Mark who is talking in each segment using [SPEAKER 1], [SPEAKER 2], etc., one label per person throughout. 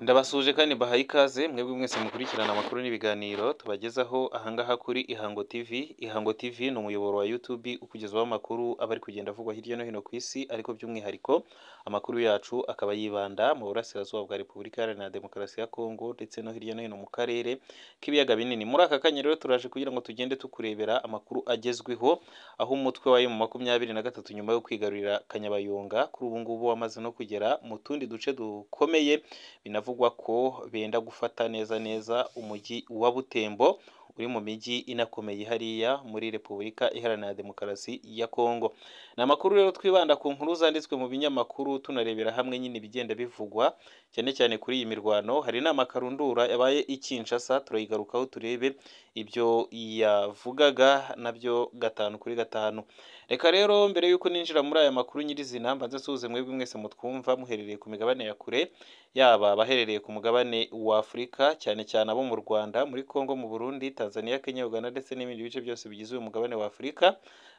[SPEAKER 1] Ndabasuje kandi mbahaye ikaze mwebwe mwese mukurikirana amakuru n'ibiganiro tubagezaho ahangaha kuri Ihango TV. Ihango TV ni umuyoboro wa YouTube ukugezaho amakuru aba ari kugenda avugwa hirya no hino ku isi, ariko by'umwihariko amakuru yacu akaba yibanda mu burasirazuba bwa Repubulika Iharanira Demokarasi ya Kongo ndetse no hirya no hino mu karere k'ibiyaga binini. Muri aka kanya rero turaje kugira ngo tugende tukurebera amakuru agezweho, aho umutwe wa M23 nyuma yo kwigarurira Kanyabayonga kuri ubu ngubu wamaze no kugera mu tundi duce dukomeye, binavugwa ko benda gufata neza umujyi wa Butembo uri mu mijyi inakomeye hariya muri Repubulika Iharanira Demokarasi ya Kongo. Ni amakuru rero twibanda ku nkuru zanditswe mu binyamakuru, tunarebera hamwe nyine ibigenda bivugwa cyane cyane kuri iyi mirwano. Hari inama karundura yabaye i Kinshasa, turayigarukaho turebe ibyo yavugaga nabyo gatanu kuri gatanu. Reka rero mbere yuko ninjira muri aya makuru nyirizina mbanze nsuhuze mwebwe mwese mutwumva muherereye ku migabane ya kure, yaba abaherereye ku mugabane wa Afurika cyane cyane abo mu Rwanda, muri Kongo, mu Burundi, Tanzania, Kenya, Uganda ndetse n'ibindi bice byose bigize uyu mugabane wa Afurika.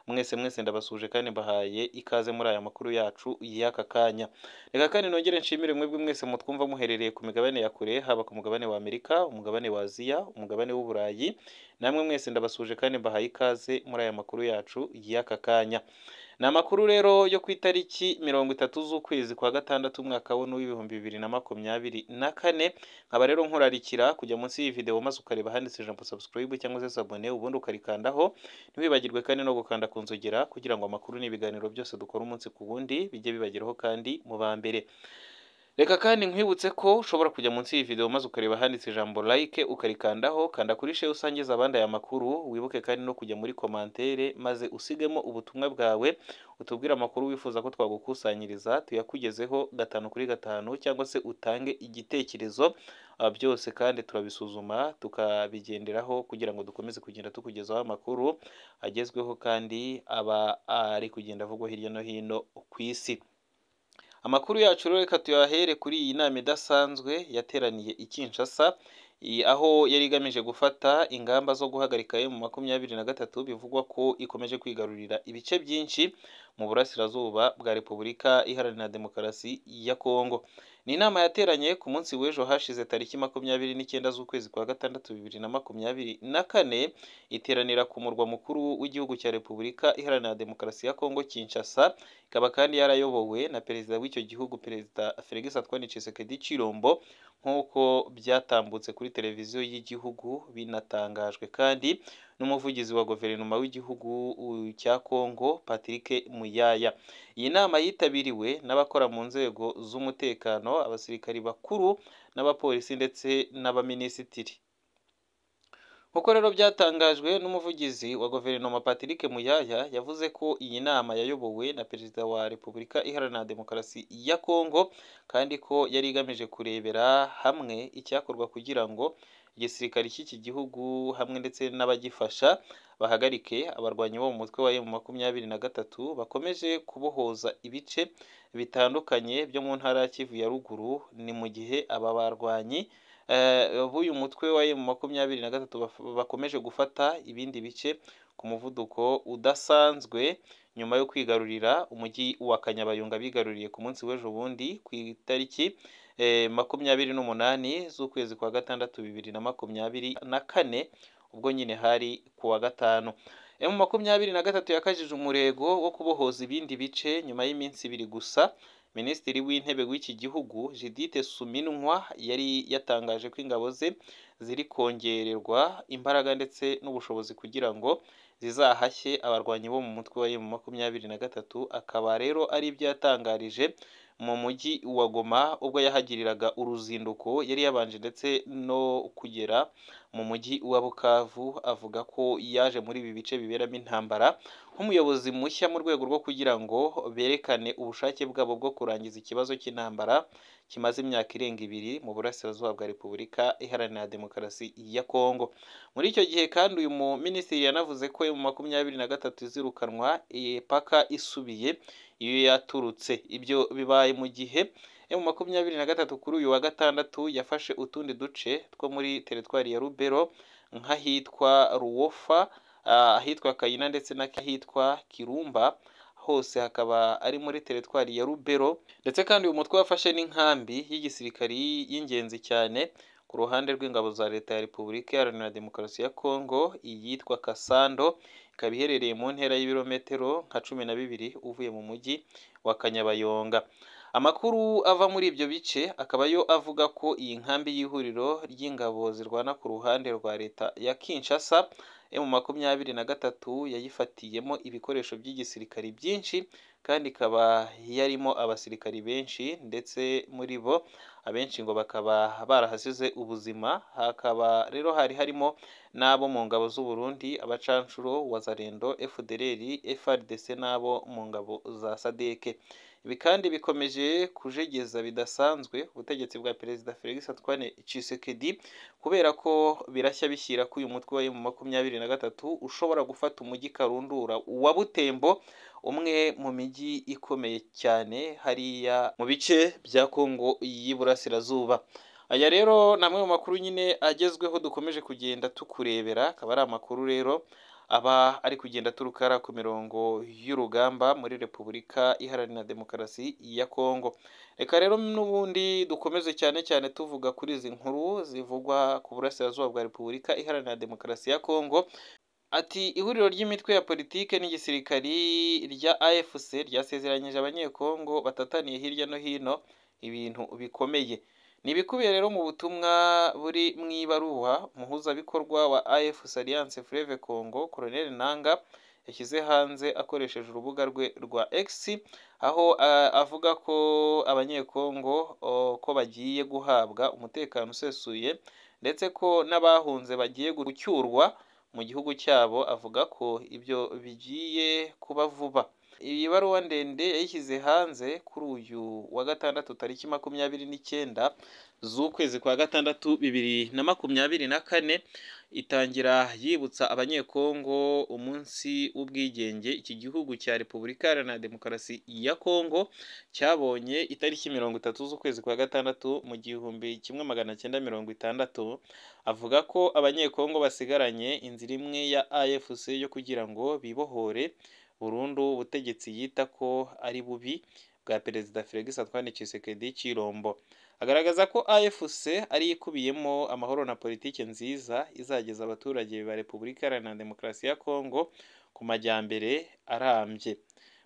[SPEAKER 1] Mwese ndabasuje kandi mbahaye ikaze muri aya makuru yacu y'aka kanya. Reka kandi nongere nshimire mwebwe mwese mutwumva muherereye ku migabane ya kure, haba ku mugabane wa Amerika, umugabane wa Aziya, umugabane w'Uburayi. Namwe mwese ndabasuje kandi mbahaye ikaze muri aya makuru yacu y'aka kanya. Ni amakuru rero yo ku itariki 30 z'ukwezi kwa gatandatu umwaka w'ibihumbi 2024. Nkaba rero nkurarikira kujya munsi y'iyi video maze ukareba handitse ijambo subscribe cyangwa se abone, ubundi ukarikandaho. Ntiwibagirwe kandi no gukanda ku nzogera kugira ngo amakuru n'ibiganiro byose dukora umunsi ku wundi bijye bibageraho kandi mu ba mbere. Reka kandi nkwibutse ko ushobora kujya munsi y'iyi video maze ukareba handitse ijambo like ukarikandaho, kanda kuri share usangiza abandi aya makuru. Wibuke kandi no kujya muri commentaire maze usigemo ubutumwa bwawe, utubwire amakuru wifuza ko twagukusanyiriza tuyakugezeho gatanu kuri gatanu, cyangwa se utange igitekerezo. Byose kandi turabisuzuma tukabigenderaho kugira ngo dukomeze kugenda tukugezaho amakuru agezweho kandi aba ari kugenda avugwa hirya no hino ku isi. Amakuru yacu rero reka tuyahere kuri iyi nama idasanzwe yateraniye i Kinshasa, aho yari igamije gufata ingamba zo guhagarika M23 bivugwa ko ikomeje kwigarurira ibice byinshi mu burasirazuba bwa Repubulika Iharanira Demokarasi ya Kongo. Ni inama yateranye ku munsi w'ejo hashize tariki 29 z'ukwezi kwa gatandatu 2024, iteranira ku murwa mukuru w'igihugu cya Repubulika Iharanira Demokarasi ya Kongo, Kinshasa. Ikaba kandi yarayobowe na perezida w'icyo gihugu, Perezida Félix Antoine Tshisekedi Tshilombo, nk'uko byatambutse kuri televiziyo y'igihugu, binatangajwe kandi n'umuvugizi wa guverinoma w'igihugu cya Kongo, Patrick Muyaya. Iyi nama yitabiriwe n'abakora mu nzego z'umutekano, abasirikari bakuru n'abapolisi ndetse n'abaminisitiri. Nk'uko rero byatangajwe n'umuvugizi wa guverinoma Patrick Muyaya, yavuze ko iyi nama yayobowe na perezida wa Repubulika Iharanira Demokarasi ya Kongo, kandi ko yari igamije kurebera hamwe icyakorwa kugira ngo igisirikare cy'iki gihugu hamwe ndetse n'abagifasha bahagarike abarwanyi bo mu mutwe wa M23 bakomeje kubohoza ibice bitandukanye byo mu ntara ya Kivu ya ruguru. Ni mu gihe aba barwanyi b'uyu mutwe wa M23 bakomeje gufata ibindi bice ku muvuduko udasanzwe nyuma yo kwigarurira umujyi wa Kanyabayonga bigaruriye ku munsi w'ejo bundi ku itariki 28 z'ukwezi kwa gatandatu 2024, ubwo nyine hari ku wa gatanu. M23 yakajije umurego wo kubohoza ibindi bice nyuma y'iminsi 2 gusa. Minisitiri w'intebe w'iki gihugu Judith Suminwa yari yatangaje ko ingabo ze ziri kongererwa imbaraga ndetse n'ubushobozi kugira ngo zizahashye abarwanyi bo mu mutwe wa M23. Akaba rero ari ibyo yatangarije mu mujyi wa Goma ubwo yahagiriraga uruzinduko. Yari yabanje ndetse no kugera mu mujyi wa Bukavu, avuga ko yaje muri ibi bice biberamo intambara nk'umuyobozi mushya mu rwego rwo kugira ngo berekane ubushake bwabo bwo kurangiza ikibazo cy'intambara kimaze imyaka irenga 2 mu burasirazuba bwa Repubulika Iharanira Demokarasi ya Kongo. Muri icyo gihe kandi uyu minisitiri yanavuze ko M23 izirukanwa paka isubiye iyo yaturutse. Ibyo bibaye mu gihe M23 kuri uyu wa gatandatu yafashe utundi duce two muri teritwari ya Rubero nk'ahitwa Ruwofa, ahitwa Kayina ndetse n'ahitwa Kirumba, hose hakaba ari muri teritwari ya Rubero, ndetse kandi uyu mutwe wafashe n'inkambi y'igisirikari y'ingenzi cyane ku ruhande rw'ingabo za leta ya Repubulika Iharanira Demokarasi ya Kongo, iyitwa Kasando, ikaba iherereye mu ntera y'ibirometero nka 12 uvuye mu mujyi wa Kanyabayonga. Amakuru ava muri ibyo bice akaba yo avuga ko iyi nkambi y'ihuriro ry'ingabo zirwana ku ruhande rwa leta ya Kinshasa M23 yayifatiyemo ibikoresho by'igisirikari byinshi, kandi ikaba yarimo abasirikari benshi, ndetse muri bo abenshi ngo bakaba barahasize ubuzima. Hakaba rero hari harimo n'abo mu ngabo z'u Burundi, abacanshuro, Wazalendo, FDLR, FARDC n'abo mu ngabo za SADC. Ibi kandi bikomeje kujegeza bidasanzwe ubutegetsi bwa Perezida Felix Antoine Tshisekedi, kubera ko birashya bishyira ko uyu mutwe wa M23 ushobora gufata umujyi karundura wa Butembo, umwe mu mijyi ikomeye cyane hariya mu bice bya Kongo y'Iburasirazuba. Aya rero ni amwe mu makuru nyine agezweho dukomeje kugenda tukurebera, akaba ari amakuru rero aba ari kugenda turukara ku mirongo y'urugamba muri Repubulika Iharanira Demokarasi ya Kongo. Reka rero n'ubundi dukomeze cyane cyane tuvuga kuri izi nkuru zivugwa ku burasirazuba bwa Repubulika Iharanira Demokarasi ya Kongo. Ati ihuriro ry'imitwe ya politike n'igisirikari rya AFC ryasezeranyije abanyekongo batataniye hirya no hino ibintu bikomeye. Ni ibikubiye rero mu butumwa buri mu ibaruwa umuhuzabikorwa wa AFC Alliance Fleuve Congo Colonel Nanga yashyize hanze akoresheje urubuga rwe rwa X, aho avuga ko abanyekongo ko bagiye guhabwa umutekano usesuye, ndetse ko n'abahunze bagiye gucyurwa mu gihugu cyabo. Avuga ko ibyo bigiye kuba vuba. Iyi baruwa ndende yayishyize hanze kuri uyu wa gatandatu tariki 29 z'ukwezi kwa gatandatu 2024, itangira yibutsa abanyekongo umunsi w'ubwigenge iki gihugu cya Repubulika Iharanira Demokarasi ya Kongo cyabonye itariki 30 z'ukwezi kwa gatandatu mu 1960. Avuga ko abanyekongo basigaranye inzira imwe ya AFC yo kugira ngo bibohore burundu ubutegetsi yita ko ari bubi bwa Perezida Felix Antoine Tshisekedi Chilombo. Agaragaza ko AFC ari ikubiyemo amahoro na politiki nziza izageza abaturage ba Repubulika Iharanira Demokarasi ya Kongo ku majyambere arambye.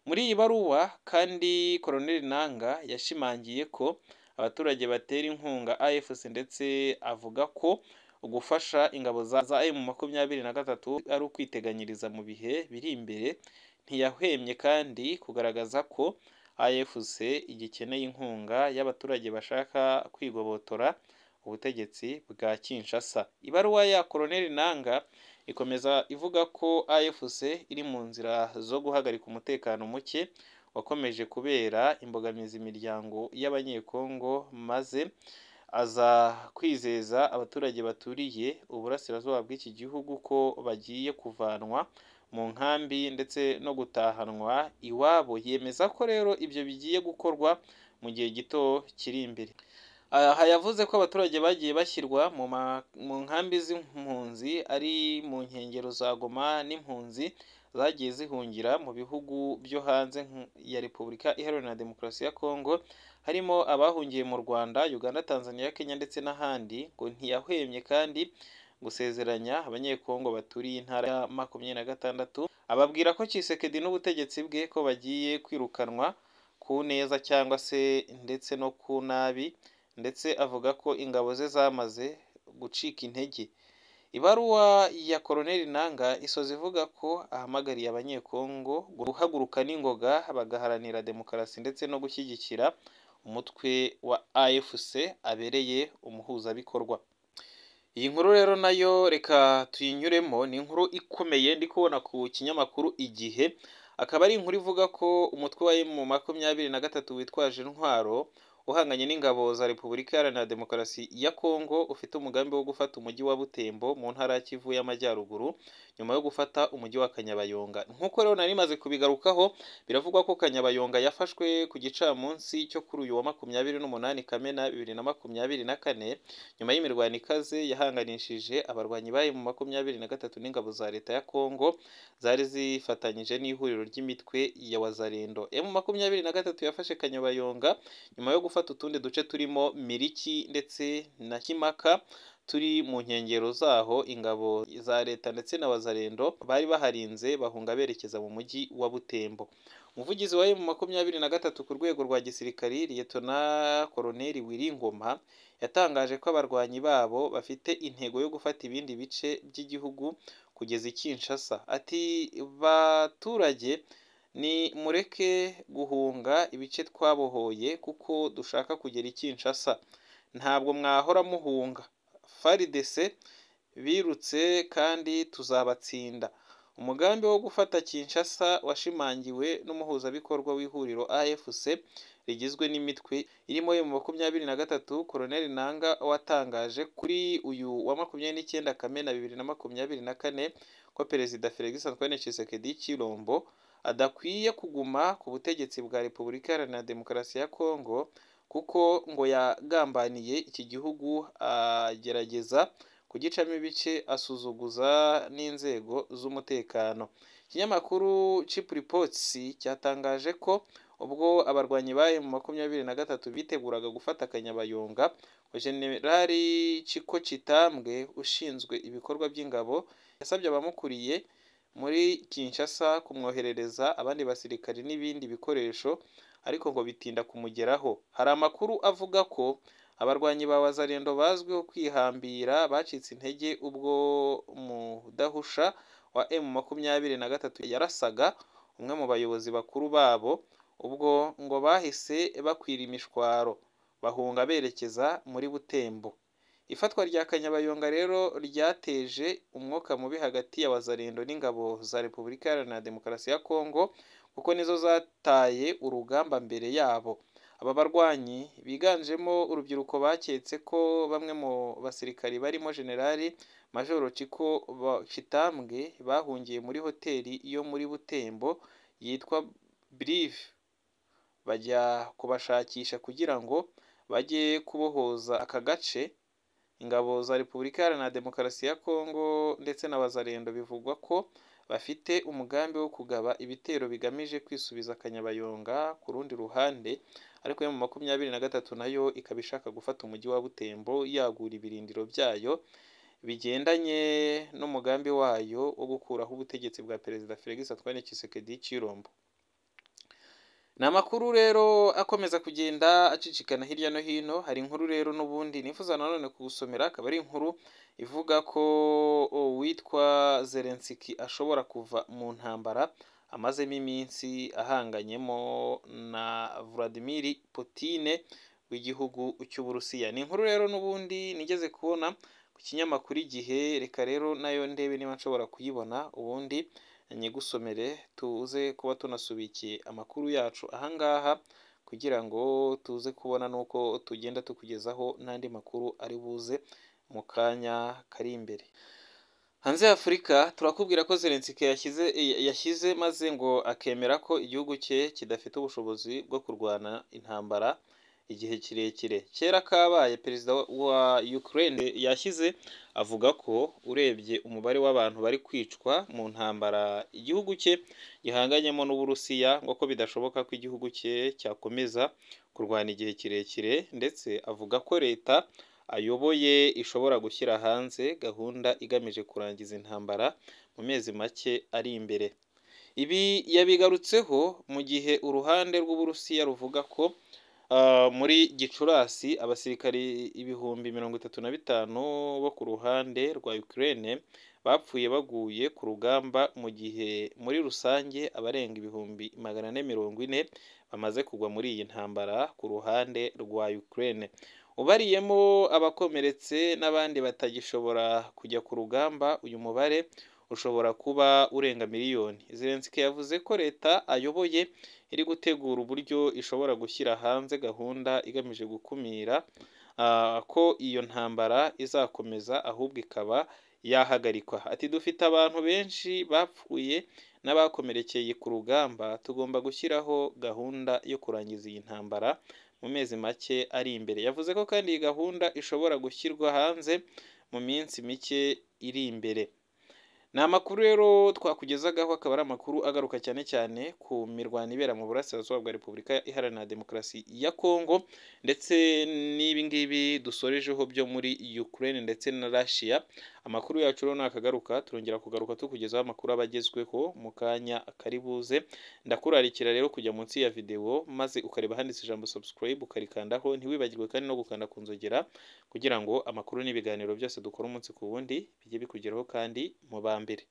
[SPEAKER 1] Muri iyi baruwa kandi Colonel Nanga yashimangiye ko abaturage batera inkunga AFC, ndetse avuga ko gufasha ingabo za M23 ari ukwiteganyiriza mu bihe biri imbere. Ntiyahwemye kandi kugaragaza ko AFC igikeneye inkunga y'abaturage bashaka kwigobotora ubutegetsi bwa Kinshasa. Ibaruwa ya Colonel Nanga ikomeza ivuga ko AFC iri mu nzira zo guhagarika umutekano muke wakomeje kubera imbogamizi imiryango y'abanyekongo, maze aza kwizeza abaturage baturiye uburasirazuba bw'iki gihugu ko bagiye kuvanwa mu nkambi ndetse no gutahanwa iwabo. Yemeza ko rero ibyo bigiye gukorwa mu gihe gito kiri imbere. Aha yavuze ko abaturage bagiye bashyirwa mu nkambi z'impunzi ari mu nkengero za Goma, n'impunzi zagiye zihungira mu bihugu byo hanze ya Repubulika Iharanira Demokarasi ya Kongo, harimo abahungiye mu Rwanda, Uganda, Tanzania, Kenya ndetse n'ahandi. Ngo ntiyahwemye kandi gusezeranya abanyekongo baturiye intara ya 26, ababwira ko Tshisekedi n'ubutegetsi bwe ko bagiye kwirukanwa ku neza cyangwa se ndetse no ku nabi, ndetse avuga ko ingabo ze zamaze gucika intege. Ibaruwa ya Colonel Nanga isoza ivuga ko ahamagariye abanyekongo guhaguruka n'ingoga bagaharanira demokarasi ndetse no gushyigikira umutwe wa AFC abereye umuhuzabikorwa. Iyi nkuru rero nayo reka tuyinyuremo. Ni inkuru ikomeye ndi kubona ku kinyamakuru Igihe, akaba ari inkuru ivuga ko umutwe wa M23 witwaje intwaro uhanganye n'ingabo za Repubulika Iharanira Demokarasi ya Kongo ufite umugambi wo gufata umujyi wa Butembo mu ntara ya Kivu y'Amajyaruguru nyuma yo gufata umujyi wa Kanyabayonga. Nk'uko rero nari maze kubigarukaho, biravugwa ko Kanyabayonga yafashwe ku gicamunsi cyo kuri uyu wa 28 Kamena 2024 nyuma y'imirwano ikaze yahanganishije abarwanyi bayo mu 23 n'ingabo za leta ya Kongo zari zifatanyije n'ihuriro ry'imitwe ya Wazalendo. M23 yafashe Kanyabayonga nyuma yo gufata utundi duce turimo Miriki ndetse na Kimaka turi mu nkengero zaho. Ingabo za leta ndetse na Wazalendo bari baharinze bahunga berekeza mu mujyi wa Butembo. Umuvugizi wa M23 ku rwego rwa gisirikari Liyetona Koloneli Wiringoma yatangaje ko abarwanyi babo bafite intego yo gufata ibindi bice by'igihugu kugeza i Kinshasa. Ati baturage ni mureke guhunga ibice twabohoye kuko dushaka kugera i Kinshasa, ntabwo mwahora muhunga. FARDC birutse kandi tuzabatsinda. Umugambi wo gufata Kinshasa washimangiwe n'umuhuzabikorwa w'ihuriro AFC rigizwe n'imitwe irimo yo mu 23 Colonel Nanga watangaje kuri uyu wa 29 Kamena 2024 ko Perezida Felix Antoine Tshisekedi Chilombo adakwiye kuguma ku butegetsi bwa Repubulika Iharanira Demokarasi ya Kongo kuko ngo yagambaniye iki gihugu agerageza kugicamo ibice asuzuguza n'inzego z'umutekano. Ikinyamakuru Chip Reports cyatangaje ko ubwo abarwanyi bayo mu 23 biteguraga gufata Kanyabayonga, Generali Chiko Chitambwe ushinzwe ibikorwa by'ingabo yasabye abamukuriye muri Kinshasa kumwoherereza abandi basirikari n'ibindi bikoresho, ariko ngo bitinda kumugeraho. Hari amakuru avuga ko abarwanyi ba Wazalendo bazwiho kwihambira bacitse intege ubwo umudahusha wa M23 yarasaga umwe mu bayobozi bakuru babo, ubwo ngo bahise bakwira imishwaro bahunga berekeza muri Butembo. Ifatwa rya Kanyabayonga rero ryateje umwuka mubi hagati ya Wazalendo n'ingabo za Repubulika Iharanira Demokarasi ya Kongo kuko nizo zataye urugamba mbere yabo. Aba barwanyi biganjemo urubyiruko baketse ko bamwe mu basirikari barimo Generali Majoro Chiko Chitambwe bahungiye muri hoteli yo muri Butembo yitwa Brive, bajya kubashakisha kugira ngo bajye kubohoza aka gace. Ingabo za Repubulika Iharanira Demokarasi ya Kongo ndetse na Wazalendo bivugwa ko bafite umugambi wo kugaba ibitero bigamije kwisubiza Kanyabayonga ku rundi ruhande, ariko mu 23 nayo ikaba ishaka gufata umujyi wa Butembo yagura ibirindiro byayo bigendanye n'umugambi wayo wo gukuraho ubutegetsi bwa Perezida Felix Antoine Tshisekedi Chilombo. Ni amakuru rero akomeza kugenda acicikana hirya no hino. Hari inkuru rero n'ubundi nifuza nanone kugusomera, akaba ari inkuru ivuga ko witwa Zelensky ashobora kuva mu ntambara amazemo iminsi ahanganyemo na Vladimir Putin w'igihugu cy'Uburusiya. Ni inkuru rero n'ubundi nigeze kubona ku kinyamakuru Igihe, reka rero nayo ndebe niba nshobora kuyibona ubundi nyigusomere tuze kuba tunasubikiye amakuru yacu ahangaha kugira ngo tuze kubona nuko tugenda tukugezaho n'andi makuru ari buze mu kanya kari imbere. Hanze ya Afurika turakubwira ko Zelensky yashyize maze ngo akemera ko igihugu cye kidafite ubushobozi bwo kurwana intambara igihe kirekire. Kera kabaye perezida wa Ukraine yashyize avuga ko urebye umubare w'abantu bari kwicwa mu ntambara igihugu cye gihanganyemo n'Uburusiya ngo ko bidashoboka ko igihugu cye cyakomeza kurwana igihe kirekire, ndetse avuga ko leta ayoboye ishobora gushyira hanze gahunda igamije kurangiza intambara mu mezi make ari imbere. Ibi yabigarutseho mu gihe uruhande rw'Uburusiya ruvuga ko muri Gicurasi abasirikari 35,000 bo ku ruhande rwa Ukraine bapfuye baguye ku rugamba, mu gihe muri rusange abarenga 440,000 bamaze kugwa muri iyi ntambara ku ruhande rwa Ukraine. Ubariyemo abakomeretse n'abandi batagishobora kujya ku rugamba, uyu mubare ushobora kuba urenga miliyoni. Zelensky yavuze ko leta ayoboye iri gutegura uburyo ishobora gushyira hanze gahunda igamije gukumira ko iyo ntambara izakomeza ahubwo ikaba yahagarikwa. Ati dufite abantu benshi bapfuye n'abakomerekeye ku rugamba, tugomba gushyiraho gahunda yo kurangiza iyi ntambara mu mezi make ari imbere. Yavuze ko kandi iyi gahunda ishobora gushyirwa hanze mu minsi mike iri imbere. Ni amakuru rero twakugezagaho, akaba ari amakuru agaruka cyane cyane ku mirwano ibera mu burasirazuba bwa Repubulika Iharanira Demokarasi ya Kongo, ndetse n'ibi ngibi dusorejeho byo muri Ukraine ndetse na Russia. Amakuru yacu rero nakagaruka turongera kugaruka tukugezaho amakuru abagezweho mu kanya kari buze. Ndakurarikira rero kujya munsi ya video maze ukareba handitse ijambo subscribe ukarikandaho, ntiwibagirwe kandi no gukanda ku nzogera kugira ngo amakuru n'ibiganiro byose dukora umunsi ku wundi bijye bikugeraho kandi mu ba mbere.